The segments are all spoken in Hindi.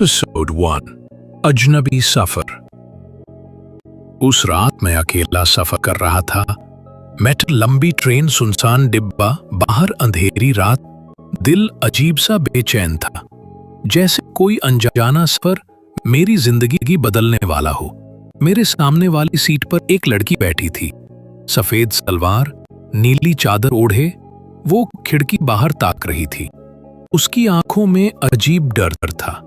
एपिसोड 1 अजनबी सफर। उस रात मैं अकेला सफर कर रहा था। मेट्रो लंबी ट्रेन, सुनसान डिब्बा, बाहर अंधेरी रात। दिल अजीब सा बेचैन था, जैसे कोई अनजाना सफर मेरी जिंदगी बदलने वाला हो। मेरे सामने वाली सीट पर एक लड़की बैठी थी, सफेद सलवार, नीली चादर ओढ़े। वो खिड़की बाहर ताक रही थी। उसकी आंखों में अजीब डर था,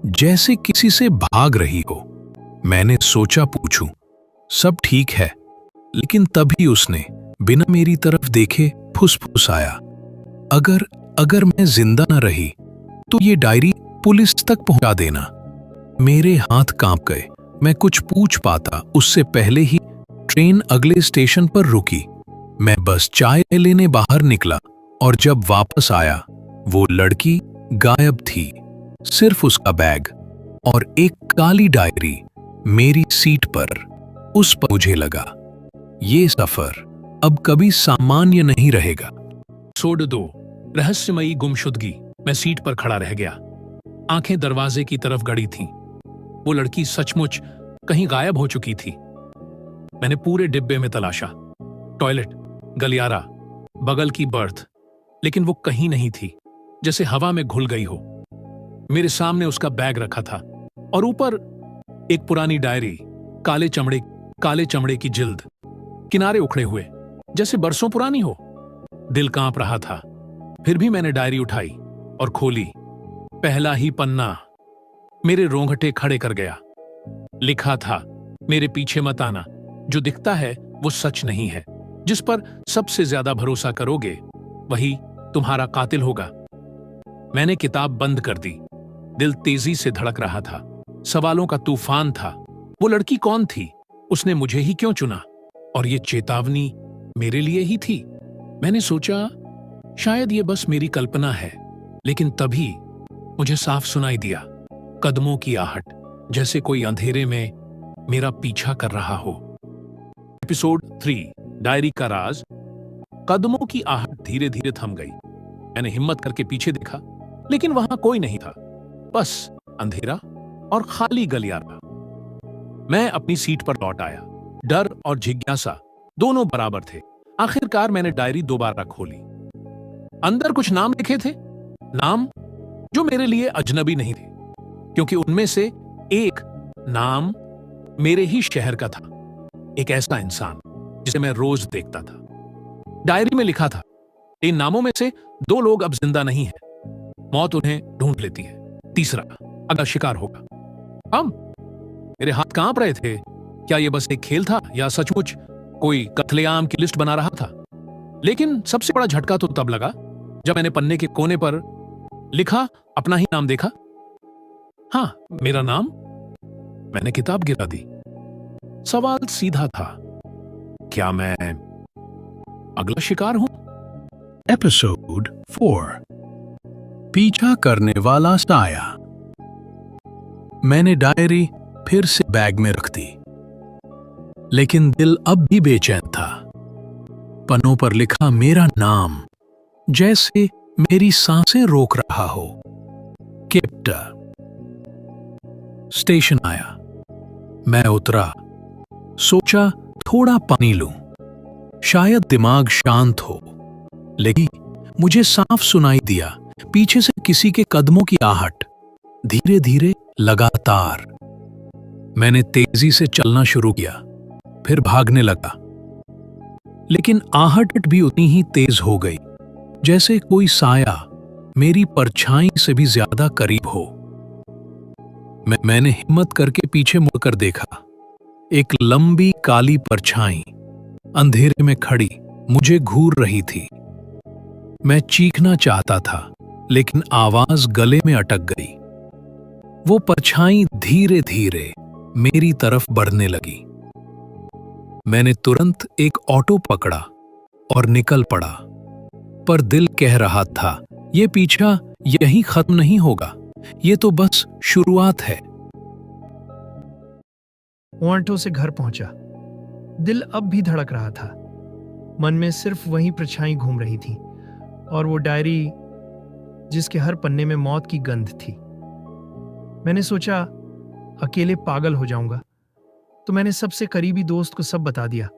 जैसे किसी से भाग रही हो। मैंने सोचा पूछूं, सब ठीक है, लेकिन तभी उसने बिना मेरी तरफ देखे फुसफुसाया, अगर मैं जिंदा न रही तो ये डायरी पुलिस तक पहुंचा देना। मेरे हाथ कांप गए। मैं कुछ पूछ पाता उससे पहले ही ट्रेन अगले स्टेशन पर रुकी। मैं बस चाय लेने बाहर निकला और जब वापस आया, वो लड़की गायब थी। सिर्फ उसका बैग और एक काली डायरी मेरी सीट पर। उस पर मुझे लगा, ये सफर अब कभी सामान्य नहीं रहेगा। एपिसोड 2 रहस्यमयी गुमशुदगी। मैं सीट पर खड़ा रह गया, आंखें दरवाजे की तरफ गड़ी थीं। वो लड़की सचमुच कहीं गायब हो चुकी थी। मैंने पूरे डिब्बे में तलाशा, टॉयलेट, गलियारा, बगल की बर्थ, लेकिन वो कहीं नहीं थी, जैसे हवा में घुल गई हो। मेरे सामने उसका बैग रखा था और ऊपर एक पुरानी डायरी, काले चमड़े की जिल्द, किनारे उखड़े हुए, जैसे बरसों पुरानी हो। दिल कांप रहा था। फिर भी मैंने डायरी उठाई और खोली। पहला ही पन्ना मेरे रोंगटे खड़े कर गया। लिखा था, मेरे पीछे मत आना, जो दिखता है वो सच नहीं है। जिस पर सबसे ज्यादा भरोसा करोगे वही तुम्हारा कातिल होगा। मैंने किताब बंद कर दी। दिल तेजी से धड़क रहा था। सवालों का तूफान था। वो लड़की कौन थी? उसने मुझे ही क्यों चुना? और ये चेतावनी मेरे लिए ही थी। मैंने सोचा, शायद ये बस मेरी कल्पना है, लेकिन तभी मुझे साफ सुनाई दिया, कदमों की आहट, जैसे कोई अंधेरे में मेरा पीछा कर रहा हो। एपिसोड 3 डायरी का राज। कदमों की आहट धीरे धीरे थम गई। मैंने हिम्मत करके पीछे देखा, लेकिन वहां कोई नहीं था, बस अंधेरा और खाली गलियारा। मैं अपनी सीट पर लौट आया। डर और जिज्ञासा दोनों बराबर थे। आखिरकार मैंने डायरी दोबारा खोली। अंदर कुछ नाम लिखे थे, नाम जो मेरे लिए अजनबी नहीं थे, क्योंकि उनमें से एक नाम मेरे ही शहर का था। एक ऐसा इंसान जिसे मैं रोज देखता था। डायरी में लिखा था, इन नामों में से 2 लोग अब जिंदा नहीं हैं, मौत उन्हें ढूंढ लेती है। तीसरा अगला शिकार होगा। हम मेरे हाथ कांप रहे थे। क्या यह बस एक खेल था या सचमुच कोई कत्लेआम की लिस्ट बना रहा था? लेकिन सबसे बड़ा झटका तो तब लगा जब मैंने पन्ने के कोने पर लिखा अपना ही नाम देखा। हां, मेरा नाम। मैंने किताब गिरा दी। सवाल सीधा था, क्या मैं अगला शिकार हूं? एपिसोड 4 पीछा करने वाला साया। मैंने डायरी फिर से बैग में रख दी, लेकिन दिल अब भी बेचैन था। पन्नों पर लिखा मेरा नाम जैसे मेरी सांसें रोक रहा हो। केप्टा। स्टेशन आया। मैं उतरा। सोचा थोड़ा पानी लूं, शायद दिमाग शांत हो। लेकिन मुझे साफ सुनाई दिया, पीछे से किसी के कदमों की आहट, धीरे धीरे, लगातार। मैंने तेजी से चलना शुरू किया, फिर भागने लगा, लेकिन आहट भी उतनी ही तेज हो गई, जैसे कोई साया मेरी परछाई से भी ज्यादा करीब हो। मैंने हिम्मत करके पीछे मुड़कर देखा। एक लंबी काली परछाई अंधेरे में खड़ी मुझे घूर रही थी। मैं चीखना चाहता था, लेकिन आवाज गले में अटक गई। वो परछाई धीरे धीरे मेरी तरफ बढ़ने लगी। मैंने तुरंत एक ऑटो पकड़ा और निकल पड़ा, पर दिल कह रहा था, ये पीछा यहीं खत्म नहीं होगा, ये तो बस शुरुआत है। ऑटो से घर पहुंचा। दिल अब भी धड़क रहा था। मन में सिर्फ वही परछाई घूम रही थी और वो डायरी जिसके हर पन्ने में मौत की गंध थी। मैंने सोचा अकेले पागल हो जाऊंगा, तो मैंने सबसे करीबी दोस्त को सब बता दिया।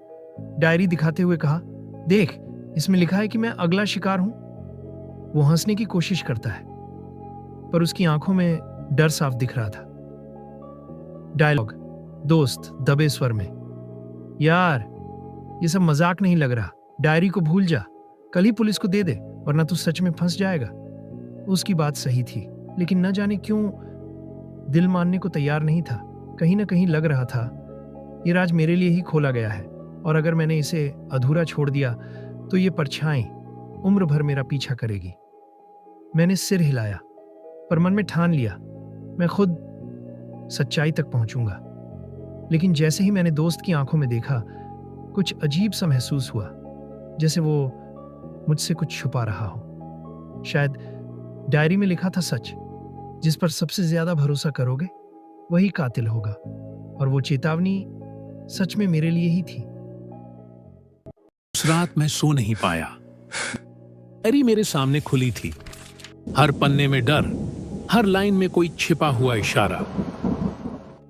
डायरी दिखाते हुए कहा, देख, इसमें लिखा है कि मैं अगला शिकार हूं। वो हंसने की कोशिश करता है, पर उसकी आंखों में डर साफ दिख रहा था। डायलॉग: दोस्त दबे स्वर में, यार ये सब मजाक नहीं लग रहा, डायरी को भूल जा, कल ही पुलिस को दे दे, वरना तू सच में फंस जाएगा। उसकी बात सही थी, लेकिन न जाने क्यों दिल मानने को तैयार नहीं था। कहीं ना कहीं लग रहा था ये राज मेरे लिए ही खोला गया है, और अगर मैंने इसे अधूरा छोड़ दिया तो ये परछाई उम्र भर मेरा पीछा करेगी। मैंने सिर हिलाया, पर मन में ठान लिया मैं खुद सच्चाई तक पहुंचूंगा। लेकिन जैसे ही मैंने दोस्त की आंखों में देखा, कुछ अजीब सा महसूस हुआ, जैसे वो मुझसे कुछ छुपा रहा हो। शायद डायरी में लिखा था सच, जिस पर सबसे ज्यादा भरोसा करोगे वही कातिल होगा, और वो चेतावनी सच में मेरे लिए ही थी। उस रात मैं सो नहीं पाया। डायरी मेरे सामने खुली थी, हर पन्ने में डर, हर लाइन में कोई छिपा हुआ इशारा।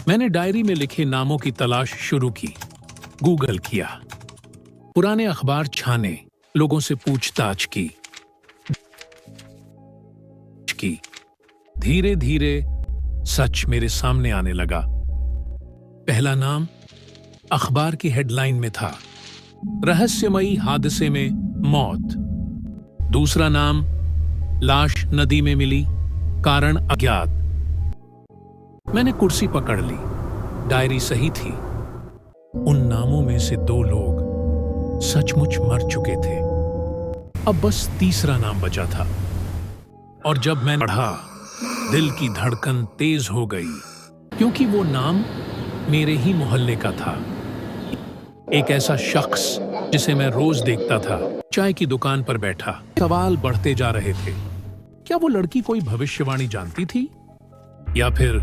मैंने डायरी में लिखे नामों की तलाश शुरू की, गूगल किया, पुराने अखबार छाने, लोगों से पूछताछ की। धीरे धीरे सच मेरे सामने आने लगा। पहला नाम अखबार की हेडलाइन में था, रहस्यमयी हादसे में मौत। दूसरा नाम, लाश नदी में मिली, कारण अज्ञात। मैंने कुर्सी पकड़ ली, डायरी सही थी। उन नामों में से 2 लोग सचमुच मर चुके थे। अब बस तीसरा नाम बचा था, और जब मैं पढ़ा, दिल की धड़कन तेज हो गई, क्योंकि वो नाम मेरे ही मोहल्ले का था। एक ऐसा शख्स जिसे मैं रोज देखता था, चाय की दुकान पर बैठा। सवाल बढ़ते जा रहे थे, क्या वो लड़की कोई भविष्यवाणी जानती थी, या फिर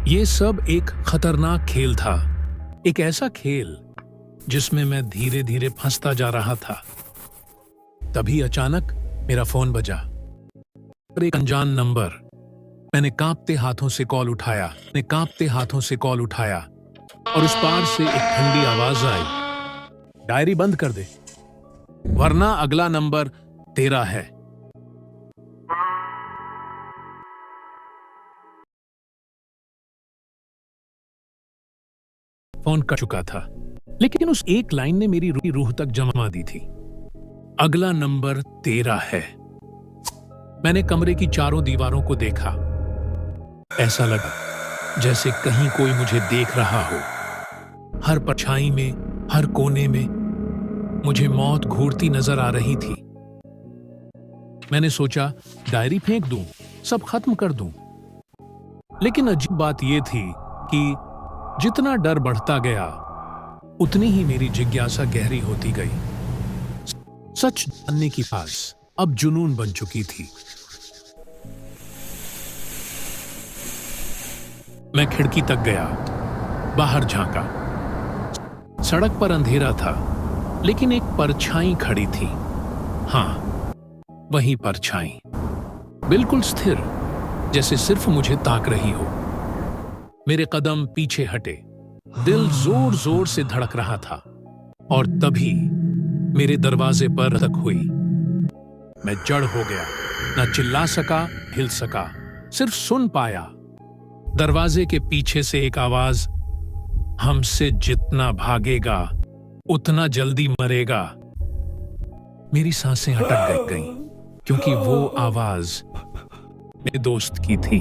ये सब एक खतरनाक खेल था, एक ऐसा खेल जिसमें मैं धीरे धीरे फंसता जा रहा था। तभी अचानक मेरा फोन बजा, एक अनजान नंबर। मैंने कांपते हाथों से कॉल उठाया, और उस पार से एक ठंडी आवाज आई, डायरी बंद कर दे, वरना अगला नंबर तेरा है। फोन कट चुका था, लेकिन उस एक लाइन ने मेरी रूह तक जमा दी थी। अगला नंबर तेरा है। मैंने कमरे की चारों दीवारों को देखा। ऐसा लगा जैसे कहीं कोई मुझे देख रहा हो। हर परछाई में, हर कोने में मुझे मौत घूरती नजर आ रही थी। मैंने सोचा डायरी फेंक दूं, सब खत्म कर दूं। लेकिन अजीब बात यह थी कि जितना डर बढ़ता गया, उतनी ही मेरी जिज्ञासा गहरी होती गई। सच जानने की आस अब जुनून बन चुकी थी। मैं खिड़की तक गया, बाहर झांका। सड़क पर अंधेरा था, लेकिन एक परछाई खड़ी थी। हां, वही परछाई, बिल्कुल स्थिर, जैसे सिर्फ मुझे ताक रही हो। मेरे कदम पीछे हटे, दिल जोर जोर से धड़क रहा था, और तभी मेरे दरवाजे पर धक हुई। मैं जड़ हो गया, ना चिल्ला सका, हिल सका, सिर्फ सुन पाया दरवाजे के पीछे से एक आवाज, हमसे जितना भागेगा उतना जल्दी मरेगा। मेरी सांसें अटक गईं, क्योंकि वो आवाज मेरे दोस्त की थी।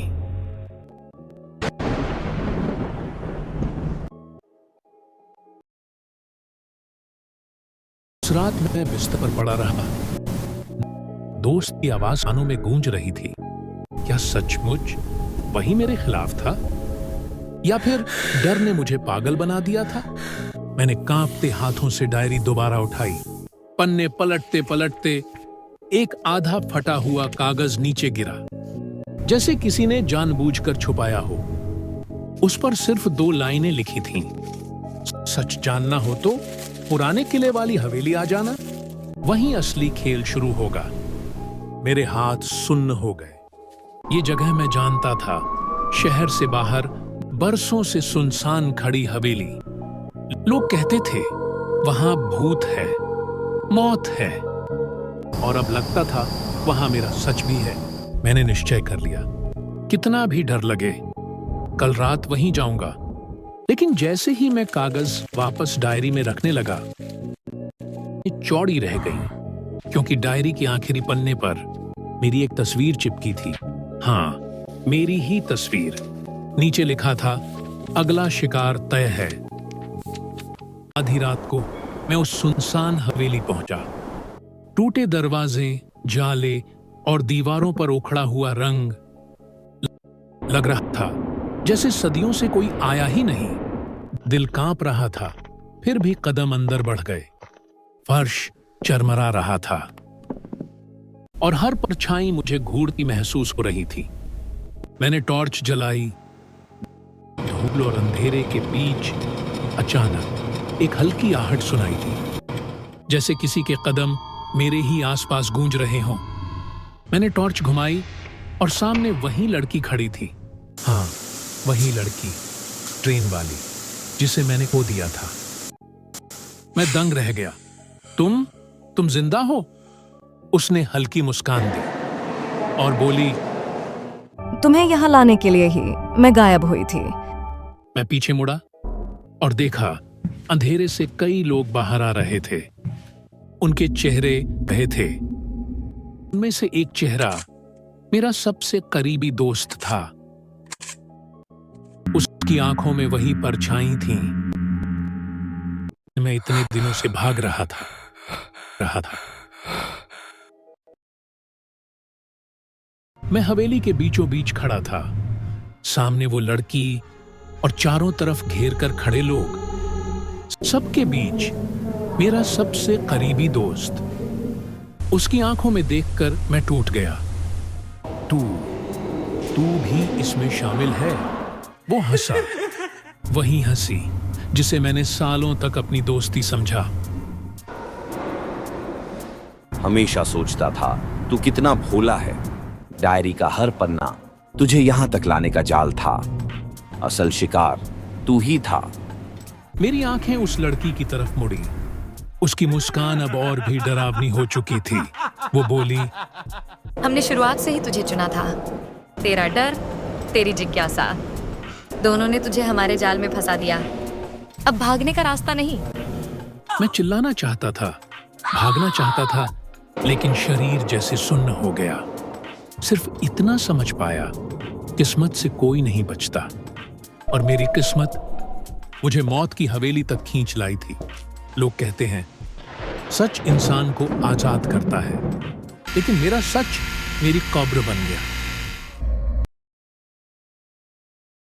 उस रात मैं बिस्तर पर पड़ा रहा। दोस्त की आवाज कानों में गूंज रही थी। क्या सचमुच वही मेरे खिलाफ था, या फिर डर ने मुझे पागल बना दिया था? मैंने कांपते हाथों से डायरी दोबारा उठाई। पन्ने पलटते पलटते एक आधा फटा हुआ कागज नीचे गिरा, जैसे किसी ने जानबूझकर छुपाया हो। उस पर सिर्फ 2 लाइनें लिखी थीं। सच जानना हो तो पुराने किले वाली हवेली आ जाना, वहीं असली खेल शुरू होगा। मेरे हाथ सुन्न हो गए। ये जगह मैं जानता था, शहर से बाहर बरसों से सुनसान खड़ी हवेली। लोग कहते थे वहां भूत है, मौत है, और अब लगता था वहां मेरा सच भी है। मैंने निश्चय कर लिया, कितना भी डर लगे कल रात वहीं जाऊंगा। लेकिन जैसे ही मैं कागज वापस डायरी में रखने लगा, ये चौड़ी रह गई, क्योंकि डायरी के आखिरी पन्ने पर मेरी एक तस्वीर चिपकी थी। हाँ, मेरी ही तस्वीर। नीचे लिखा था, अगला शिकार तय है। आधी रात को मैं उस सुनसान हवेली पहुंचा। टूटे दरवाजे, जाले और दीवारों पर उखड़ा हुआ रंग लग रहा था जैसे सदियों से कोई आया ही नहीं। दिल कांप रहा था, फिर भी कदम अंदर बढ़ गए। फर्श चरमरा रहा था और हर परछाई मुझे घूरती महसूस हो रही थी। मैंने टॉर्च जलाई। धूल और अंधेरे के बीच अचानक एक हल्की आहट सुनाई दी, जैसे किसी के कदम मेरे ही आसपास गूंज रहे हों। मैंने टॉर्च घुमाई और सामने वही लड़की खड़ी थी। हाँ, वही लड़की, ट्रेन वाली, जिसे मैंने खो दिया था। मैं दंग रह गया। तुम जिंदा हो? उसने हल्की मुस्कान दी और बोली, तुम्हें यहाँ लाने के लिए ही मैं गायब हुई थी। मैं पीछे मुड़ा और देखा अंधेरे से कई लोग बाहर आ रहे थे। उनके चेहरे बहे थे। उनमें से एक चेहरा मेरा सबसे करीबी दोस्त था। उसकी आंखों में वही परछाई थी। मैं इतने दिनों से भाग रहा था। मैं हवेली के बीचों बीच खड़ा था। सामने वो लड़की और चारों तरफ घेर कर खड़े लोग। सबके बीच मेरा सबसे करीबी दोस्त। उसकी आंखों में देखकर मैं टूट गया। तू भी इसमें शामिल है? वो हंसा, वही हंसी जिसे मैंने सालों तक अपनी दोस्ती समझा। हमेशा सोचता था तू कितना भोला है। डायरी का हर पन्ना तुझे यहां तक लाने का जाल था। असल शिकार तू ही था। मेरी आंखें उस लड़की की तरफ मुड़ी। उसकी मुस्कान अब और भी डरावनी हो चुकी थी। वो बोली, हमने शुरुआत से ही तुझे चुना था। तेरा डर, तेरी जिज्ञासा, दोनों ने तुझे हमारे जाल में फंसा दिया। अब भागने का रास्ता नहीं। मैं चिल्लाना चाहता था, भागना चाहता था, लेकिन शरीर जैसे सुन्न हो गया। सिर्फ इतना समझ पाया, किस्मत से कोई नहीं बचता। और मेरी किस्मत मुझे मौत की हवेली तक खींच लाई थी। लोग कहते हैं सच इंसान को आजाद करता है, लेकिन मेरा सच मेरी कब्र बन गया।